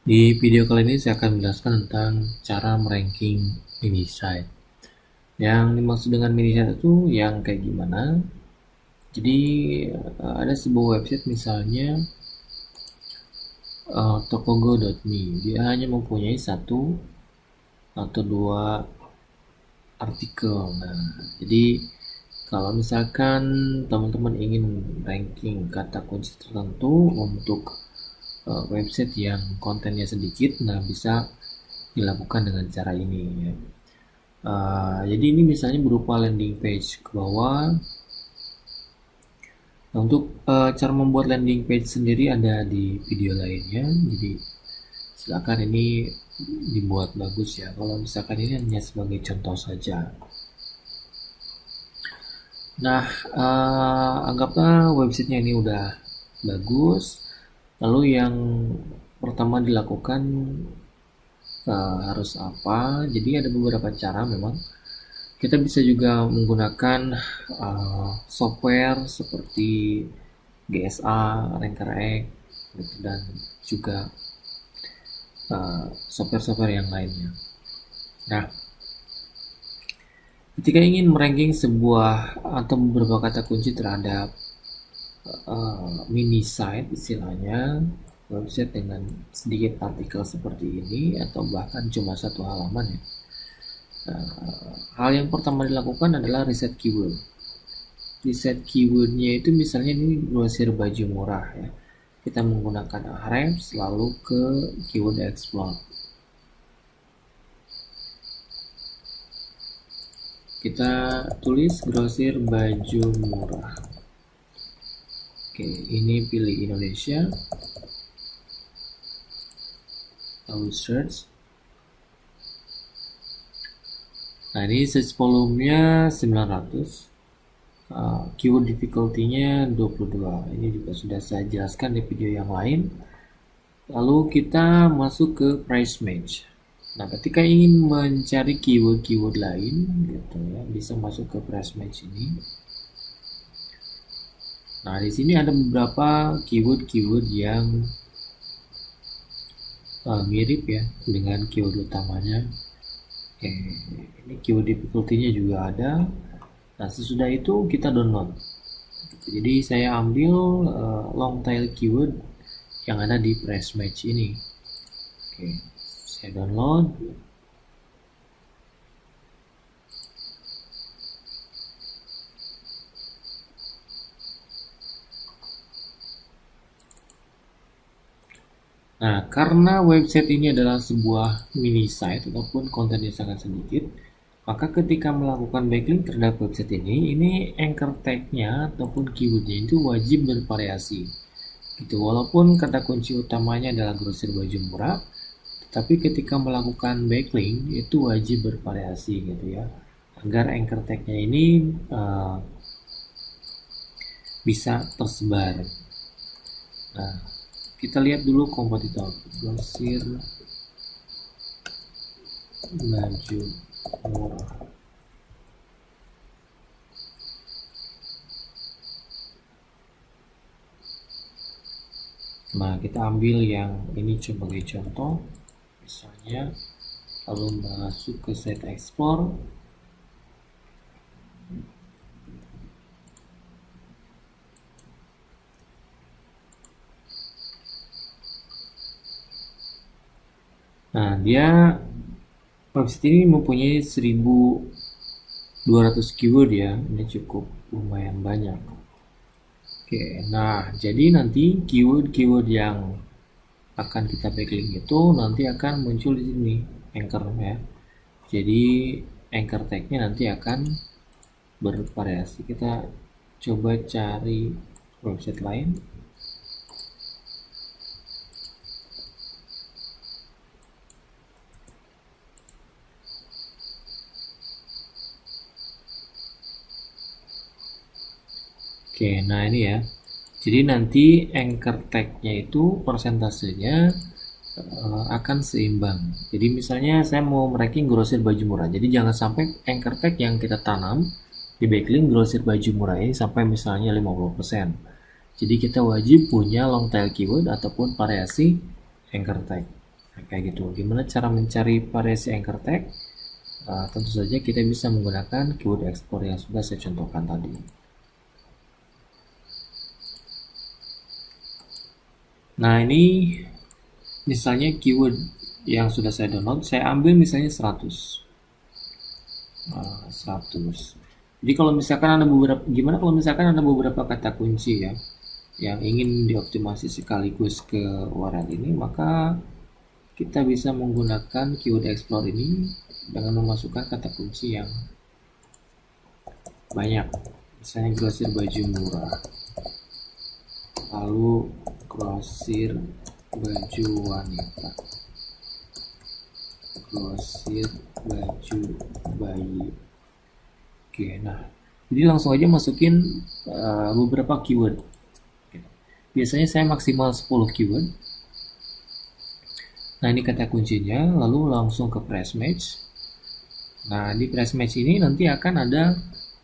Di video kali ini saya akan menjelaskan tentang cara meranking mini site. Yang dimaksud dengan mini site itu yang kayak gimana? Jadi ada sebuah website misalnya tokogo.me. Dia hanya mempunyai satu atau dua artikel. Nah, jadi kalau misalkan teman-teman ingin ranking kata kunci tertentu untuk website yang kontennya sedikit, nah bisa dilakukan dengan cara ini ya. Jadi ini misalnya berupa landing page ke bawah. Nah, untuk cara membuat landing page sendiri ada di video lainnya, jadi silakan ini dibuat bagus ya. Kalau misalkan ini hanya sebagai contoh saja. Nah, anggaplah websitenya ini udah bagus. Lalu yang pertama dilakukan harus apa? Jadi ada beberapa cara memang. Kita bisa juga menggunakan software seperti GSA, RankerX, gitu, dan juga software-software yang lainnya. Nah, ketika ingin meranking sebuah atau beberapa kata kunci terhadap mini site istilahnya, website dengan sedikit artikel seperti ini atau bahkan cuma satu halaman ya. Hal yang pertama dilakukan adalah riset keyword. Riset keywordnya itu misalnya ini grosir baju murah ya. Kita menggunakan Ahrefs lalu ke keyword explore. Kita tulis grosir baju murah. Oke, ini pilih Indonesia. Lalu search. Nah, ini search volumenya 900. Keyword difficulty-nya 22. Ini juga sudah saya jelaskan di video yang lain. Lalu kita masuk ke price match. Nah, ketika ingin mencari keyword-keyword lain gitu ya, bisa masuk ke price match ini. Nah, di sini ada beberapa keyword-keyword yang mirip ya dengan keyword utamanya. Oke, ini keyword difficulty-nya juga ada. Nah, sesudah itu kita download. Jadi saya ambil long tail keyword yang ada di price match ini. Oke, saya download. Nah, karena website ini adalah sebuah mini site ataupun kontennya sangat sedikit, maka ketika melakukan backlink terhadap website ini anchor tag-nya ataupun keywordnya itu wajib bervariasi. Gitu, walaupun kata kunci utamanya adalah grosir baju murah, tapi ketika melakukan backlink itu wajib bervariasi gitu ya, agar anchor tag-nya ini bisa tersebar. Nah, kita lihat dulu kompetitor grosir baju murah. Nah, kita ambil yang ini sebagai contoh, misalnya, lalu masuk ke site explore. Nah, dia website ini mempunyai 1200 keyword ya, ini cukup lumayan banyak. Oke, nah jadi nanti keyword-keyword yang akan kita backlink itu nanti akan muncul di sini anchor ya. Jadi anchor tag-nya nanti akan bervariasi. Kita coba cari website lain. Oke, nah ini ya. Jadi nanti anchor tag-nya itu persentasenya akan seimbang. Jadi misalnya saya mau meranking grosir baju murah. Jadi jangan sampai anchor tag yang kita tanam di backlink grosir baju murah ini sampai misalnya 50%. Jadi kita wajib punya long tail keyword ataupun variasi anchor tag. Nah, kayak gitu. Gimana cara mencari variasi anchor tag? Tentu saja kita bisa menggunakan keyword export yang sudah saya contohkan tadi. Nah, ini misalnya keyword yang sudah saya download, saya ambil misalnya 100. 100. Jadi kalau misalkan ada beberapa, gimana kalau misalkan ada beberapa kata kunci ya yang ingin dioptimasi sekaligus ke URL ini, maka kita bisa menggunakan keyword explore ini dengan memasukkan kata kunci yang banyak. Misalnya grosir baju murah, lalu grosir baju wanita, grosir baju bayi. Oke, nah jadi langsung aja masukin beberapa keyword. Biasanya saya maksimal 10 keyword. Nah, ini kata kuncinya, lalu langsung ke press match. Nah, di press match ini nanti akan ada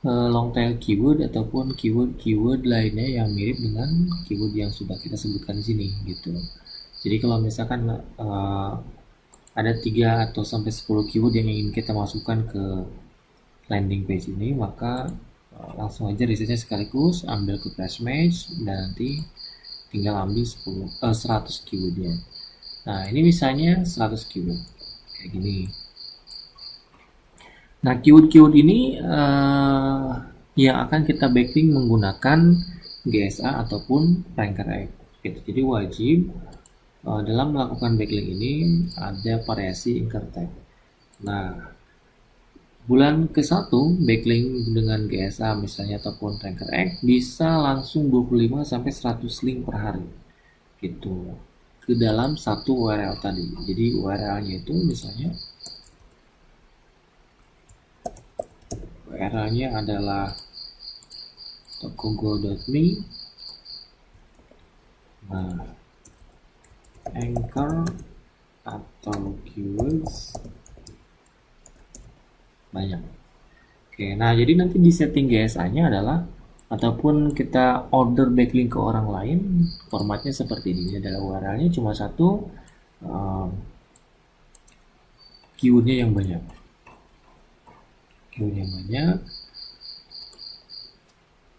long tail keyword ataupun keyword lainnya yang mirip dengan keyword yang sudah kita sebutkan di sini gitu. Jadi kalau misalkan ada 3 atau sampai 10 keyword yang ingin kita masukkan ke landing page ini, maka langsung aja resetnya sekaligus, ambil ke press match dan nanti tinggal ambil 100 keywordnya. Nah, ini misalnya 100 keyword kayak gini. Nah, keyword-keyword ini yang akan kita backlink menggunakan GSA ataupun ranker egg gitu. Jadi wajib dalam melakukan backlink ini ada variasi anchor tag. Nah, bulan ke-1 backlink dengan GSA misalnya ataupun ranker egg bisa langsung 25 sampai 100 link per hari gitu ke dalam satu URL tadi. Jadi URL-nya itu misalnya URL-nya adalah tokogo.me. Nah, anchor atau keywords banyak. Oke, nah jadi nanti di setting GSA-nya adalah ataupun kita order backlink ke orang lain, formatnya seperti ini. Ini adalah URL-nya cuma satu, keyword-nya yang banyak. Keyword-nya banyak.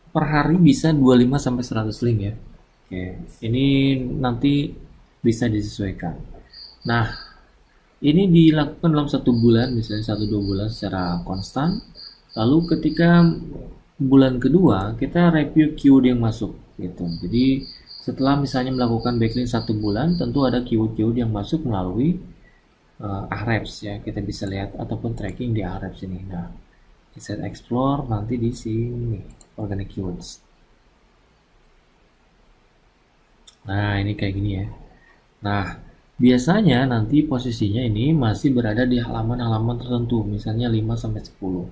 Per hari bisa 25 sampai 100 link ya. Oke, ini nanti bisa disesuaikan. Nah, ini dilakukan dalam 1 bulan, misalnya 1-2 bulan secara konstan. Lalu ketika bulan kedua kita review keyword yang masuk gitu. Jadi setelah misalnya melakukan backlink 1 bulan, tentu ada keyword-keyword yang masuk melalui Ahrefs ya, kita bisa lihat ataupun tracking di Ahrefs ini. Nah, set explore nanti di sini organic keywords. Nah, ini kayak gini ya. Nah, biasanya nanti posisinya ini masih berada di halaman-halaman tertentu, misalnya 5 sampai 10.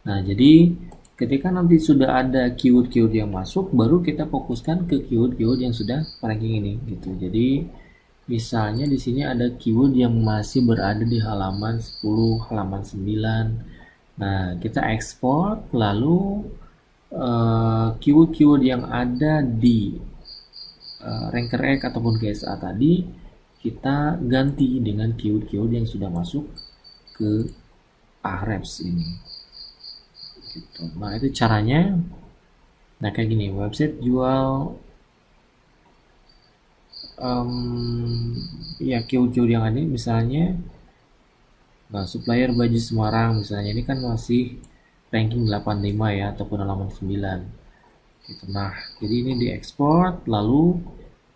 Nah, jadi ketika nanti sudah ada keyword-keyword yang masuk, baru kita fokuskan ke keyword-keyword yang sudah ranking ini gitu. Jadi misalnya di sini ada keyword yang masih berada di halaman 10, halaman 9. Nah, kita ekspor lalu keyword-keyword yang ada di ranker egg ataupun GSA tadi kita ganti dengan keyword-keyword yang sudah masuk ke Ahrefs ini gitu. Nah, itu caranya. Nah, kayak gini, website jual ya keyword-keyword yang ada misalnya, nah supplier baju Semarang misalnya, ini kan masih ranking 85 ya ataupun halaman 9 gitu. Nah, jadi ini diekspor, lalu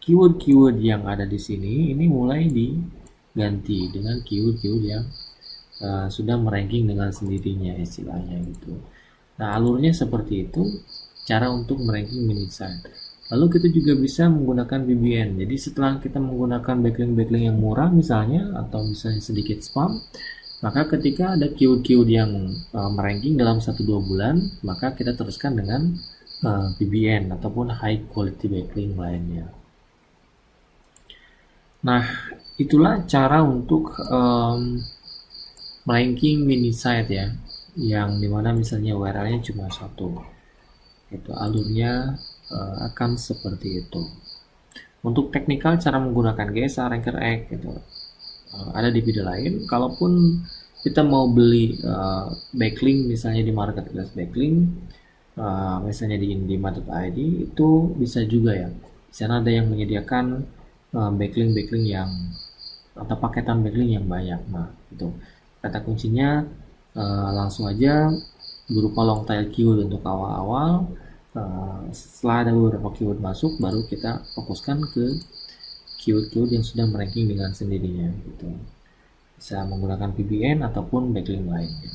keyword-keyword yang ada di sini ini mulai diganti dengan keyword-keyword yang sudah meranking dengan sendirinya istilahnya gitu. Nah, alurnya seperti itu cara untuk meranking mini site. Lalu kita juga bisa menggunakan VPN. Jadi setelah kita menggunakan backlink yang murah misalnya atau misalnya sedikit spam, maka ketika ada keyword-keyword yang meranking dalam 1-2 bulan, maka kita teruskan dengan VPN ataupun high quality backlink lainnya. Nah, itulah cara untuk ranking mini site ya, yang dimana misalnya URL-nya cuma satu. Itu alurnya akan seperti itu. Untuk teknikal cara menggunakan GSA, ranker egg gitu. ada di video lain. Kalaupun kita mau beli backlink misalnya di marketplace backlink, misalnya di indima.id, itu bisa juga ya. Di sana ada yang menyediakan backlink yang atau paketan backlink yang banyak. Nah, itu kata kuncinya langsung aja berupa long tail keyword untuk awal-awal. Setelah ada beberapa keyword masuk, baru kita fokuskan ke keyword-keyword yang sudah meranking dengan sendirinya gitu. Bisa menggunakan PBN ataupun backlink lainnya.